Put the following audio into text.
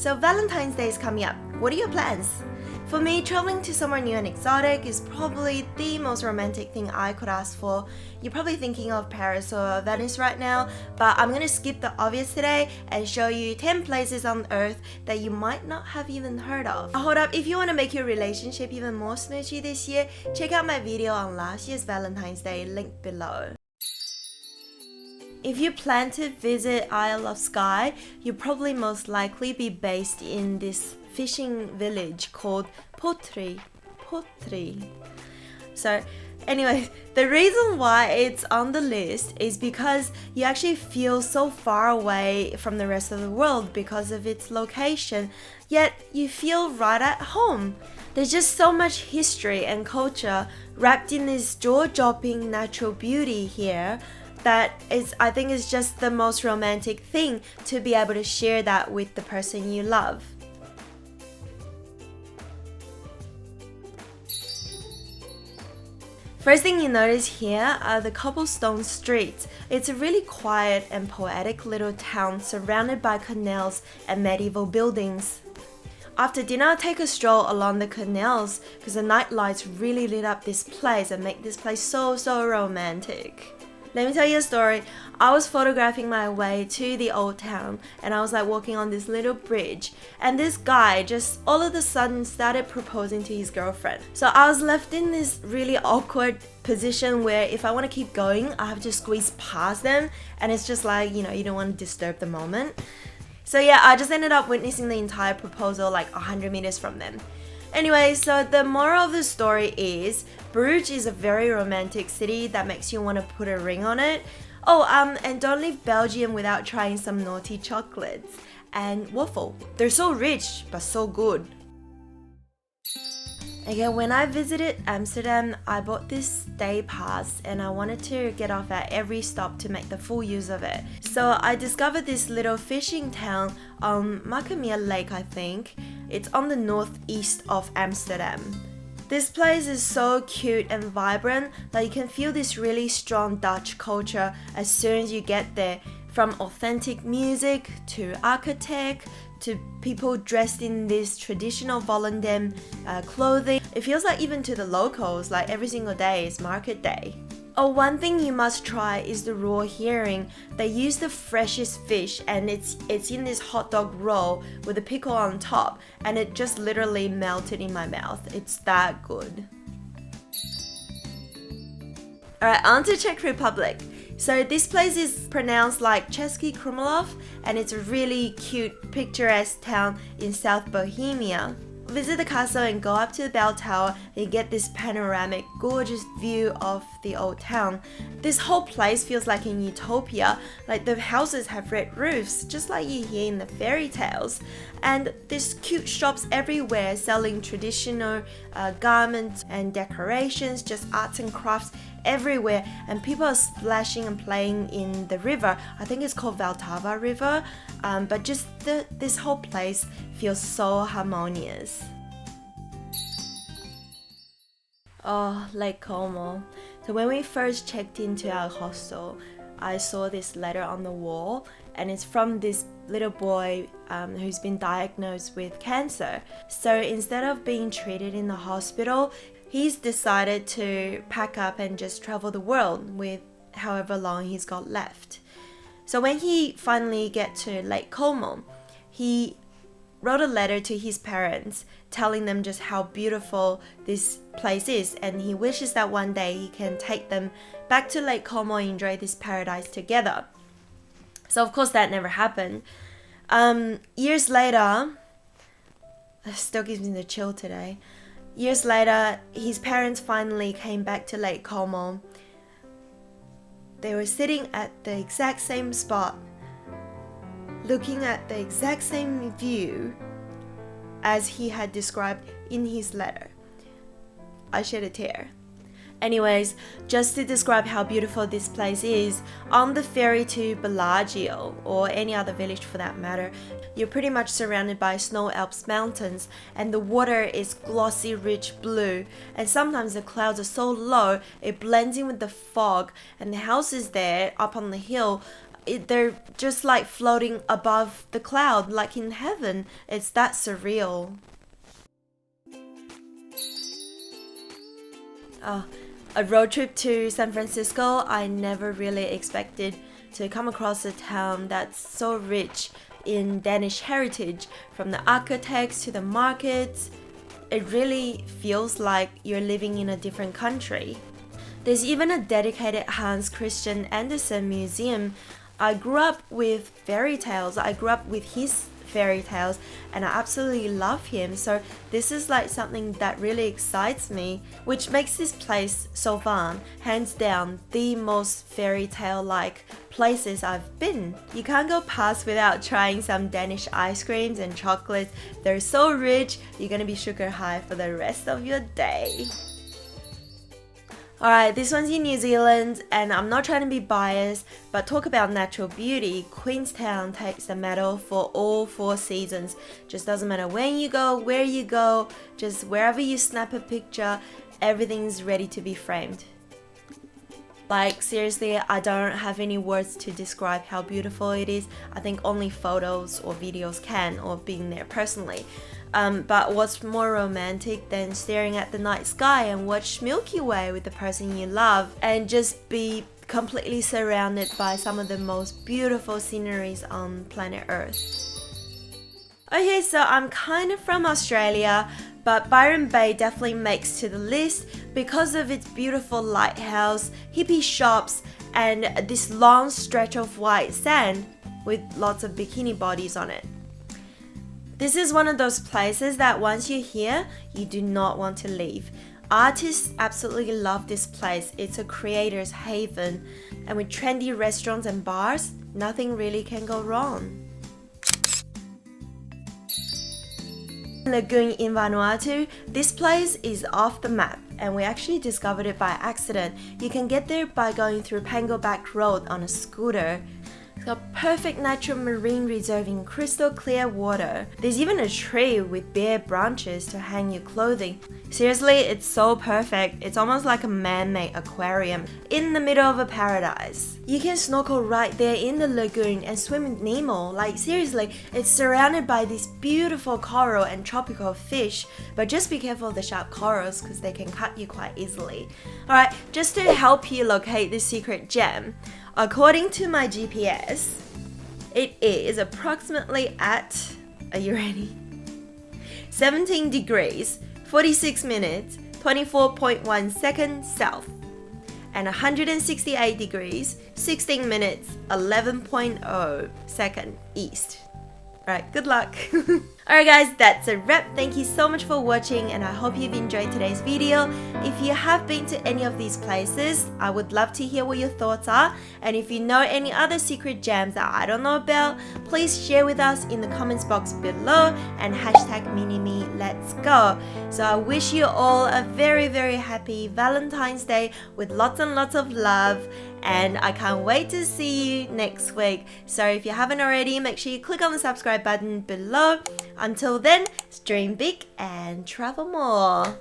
So Valentine's Day is coming up. What are your plans? For me, traveling to somewhere new and exotic is probably the most romantic thing I could ask for. You're probably thinking of Paris or Venice right now, but I'm gonna skip the obvious today and show you 10 places on earth that you might not have even heard of. Hold up, if you want to make your relationship even more smoothie this year, check out my video on last year's Valentine's Day, link below. If you plan to visit Isle of Skye, you'll probably most likely be based in this fishing village called Potri. So anyway, the reason why it's on the list is because you actually feel so far away from the rest of the world because of its location, yet you feel right at home. There's just so much history and culture wrapped in this jaw-dropping natural beauty here that I think is just the most romantic thing to be able to share that with the person you love. First thing you notice here are the cobblestone streets. It's a really quiet and poetic little town surrounded by canals and medieval buildings. After dinner, take a stroll along the canals because the night lights really lit up this place and make this place so romantic. Let me tell you a story. I was photographing my way to the old town and I was like walking on this little bridge, and this guy just all of a sudden started proposing to his girlfriend. So I was left in this really awkward position where if I want to keep going, I have to squeeze past them, and it's just like, you know, you don't want to disturb the moment. So yeah, I just ended up witnessing the entire proposal like 100 meters from them. Anyway, so the moral of the story is Bruges is a very romantic city that makes you want to put a ring on it. Oh, and don't leave Belgium without trying some naughty chocolates and waffle. They're so rich, but so good. Okay, when I visited Amsterdam, I bought this day pass and I wanted to get off at every stop to make the full use of it. So I discovered this little fishing town on Macamia Lake, I think. It's on the northeast of Amsterdam. This place is so cute and vibrant that you can feel this really strong Dutch culture as soon as you get there. From authentic music to architect to people dressed in this traditional Volendam clothing. It feels like even to the locals, like every single day is market day. Oh, one thing you must try is the raw herring. They use the freshest fish and it's in this hot dog roll with a pickle on top, and it just literally melted in my mouth. It's that good. Alright, on to Czech Republic. So this place is pronounced like Cesky, Krumlov, and it's a really cute, picturesque town in South Bohemia. Visit the castle and go up to the bell tower and you get this panoramic, gorgeous view of the old town. This whole place feels like in utopia, like the houses have red roofs, just like you hear in the fairy tales. And there's cute shops everywhere selling traditional garments and decorations, just arts and crafts everywhere, and people are splashing and playing in the river. I think it's called Vltava River, but just this whole place feels so harmonious. Oh, Lake Como. So when we first checked into our hostel, I saw this letter on the wall, and it's from this little boy who's been diagnosed with cancer. So instead of being treated in the hospital, he's decided to pack up and just travel the world with however long he's got left. So when he finally get to Lake Como, he wrote a letter to his parents telling them just how beautiful this place is, and he wishes that one day he can take them back to Lake Como and enjoy this paradise together. So of course that never happened. Years later, it still gives me the chill today. Years later, his parents finally came back to Lake Como. They were sitting at the exact same spot, looking at the exact same view as he had described in his letter. I shed a tear. Anyways, just to describe how beautiful this place is, on the ferry to Bellagio, or any other village for that matter, you're pretty much surrounded by snow Alps mountains, and the water is glossy rich blue, and sometimes the clouds are so low it blends in with the fog, and the houses there up on the hill they're just like floating above the cloud, like in heaven. It's that surreal. A road trip to San Francisco, I never really expected to come across a town that's so rich in Danish heritage, from the architects to the markets. It really feels like you're living in a different country. There's even a dedicated Hans Christian Andersen museum. I grew up with fairy tales. I grew up with his fairy tales and I absolutely love him. So this is like something that really excites me, which makes this place, Solvang, hands down the most fairy tale like places I've been. You can't go past without trying some Danish ice creams and chocolates. They're so rich, you're gonna be sugar high for the rest of your day. Alright, this one's in New Zealand, and I'm not trying to be biased, but talk about natural beauty. Queenstown takes the medal for all 4 seasons. Just doesn't matter when you go, where you go, just wherever you snap a picture, everything's ready to be framed. Like, seriously, I don't have any words to describe how beautiful it is. I think only photos or videos can, or being there personally. But what's more romantic than staring at the night sky and watch Milky Way with the person you love and just be completely surrounded by some of the most beautiful sceneries on planet Earth. Okay, so I'm kind of from Australia, but Byron Bay definitely makes to the list because of its beautiful lighthouse, hippie shops, and this long stretch of white sand with lots of bikini bodies on it. This is one of those places that once you're here, you do not want to leave. Artists absolutely love this place. It's a creator's haven, and with trendy restaurants and bars, nothing really can go wrong. Lagoon in Vanuatu, this place is off the map and we actually discovered it by accident. You can get there by going through Pangobak Road on a scooter. It's got perfect natural marine reserve in crystal clear water. There's even a tree with bare branches to hang your clothing. Seriously, it's so perfect. It's almost like a man-made aquarium in the middle of a paradise. You can snorkel right there in the lagoon and swim with Nemo. Like seriously, it's surrounded by this beautiful coral and tropical fish, but just be careful of the sharp corals because they can cut you quite easily. Alright, just to help you locate this secret gem, according to my GPS, it is approximately at, are you ready? 17 degrees, 46 minutes, 24.1 seconds south, and 168 degrees, 16 minutes, 11.0 second east. Alright, good luck. Alright guys, that's a wrap. Thank you so much for watching and I hope you've enjoyed today's video. If you have been to any of these places, I would love to hear what your thoughts are. And if you know any other secret gems that I don't know about, please share with us in the comments box below and hashtag minime let's go. So I wish you all a very, very happy Valentine's Day with lots and lots of love. And I can't wait to see you next week. So if you haven't already, make sure you click on the subscribe button below. Until then, dream big and travel more.